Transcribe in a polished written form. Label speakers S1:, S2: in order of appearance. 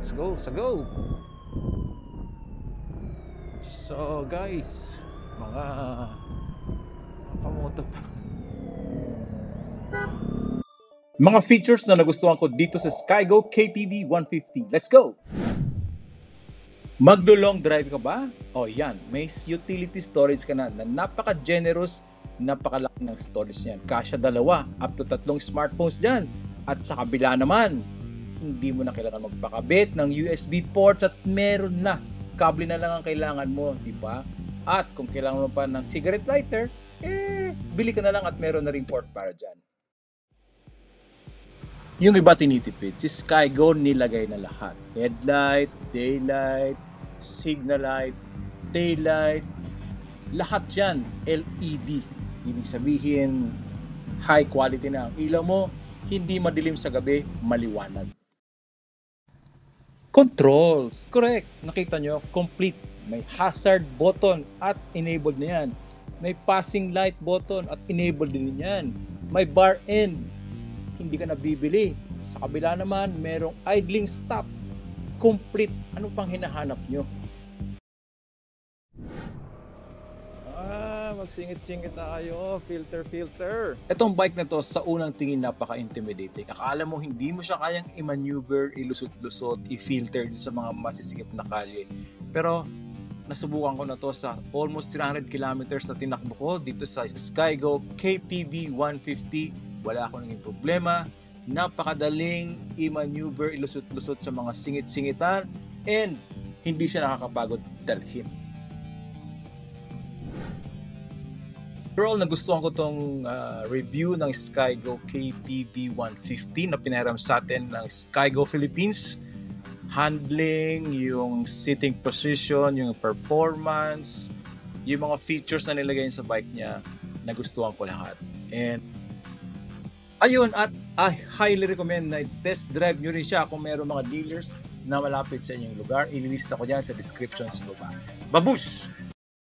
S1: Let's go, sa go. So guys, mga kamoto pa. Mga features na nagustuhan ko dito sa Skygo KPV 150. Let's go! Maglo-long drive ka ba? O yan, may utility storage ka na napaka-generous, napakalaki ng storage niyan. Kasya 2, up to 3 smartphones dyan. At sa kabila naman, hindi mo na kailangan magpakabit ng USB ports at meron na. Kable na lang ang kailangan mo, di ba? At kung kailangan mo pa ng cigarette lighter, bili ka na lang at meron na ring port para dyan. Yung iba tinitipid, si Skygo nilagay na lahat. Headlight, daylight, signal light, taillight, lahat yan LED. Ibig sabihin, high quality na ang ilaw mo, hindi madilim sa gabi, maliwanag. Controls, correct. Nakita nyo, complete. May hazard button at enabled na yan. May passing light button at enabled din yan. May bar end, hindi ka nabibili. Sa kabila naman, merong idling stop. Complete. Ano pang hinahanap nyo? Magsingit-singit na kayo. Filter. Itong bike na to, sa unang tingin napaka-intimidating. Akala mo hindi mo siya kayang i-maneuver, ilusot-lusot, i-filter sa mga masisikip na kalye. Pero nasubukan ko na to sa almost 300 kilometers na tinakbo ko dito sa Skygo KPV 150. Wala akong naging problema. Napakadaling i-maneuver, ilusot-lusot sa mga singit-singitan, and hindi siya nakakapagod dalhin. Overall, nagustuhan ko tong review ng Skygo KPV 150 na pinahiram sa atin ng Skygo Philippines. Handling, yung sitting position, yung performance, yung mga features na nilagay sa bike niya, nagustuhan ko lahat. And ayun, at I highly recommend na test drive nyo rin siya kung mayroong mga dealers na malapit sa inyong lugar. Ililista ko dyan sa description sa baba. Babush!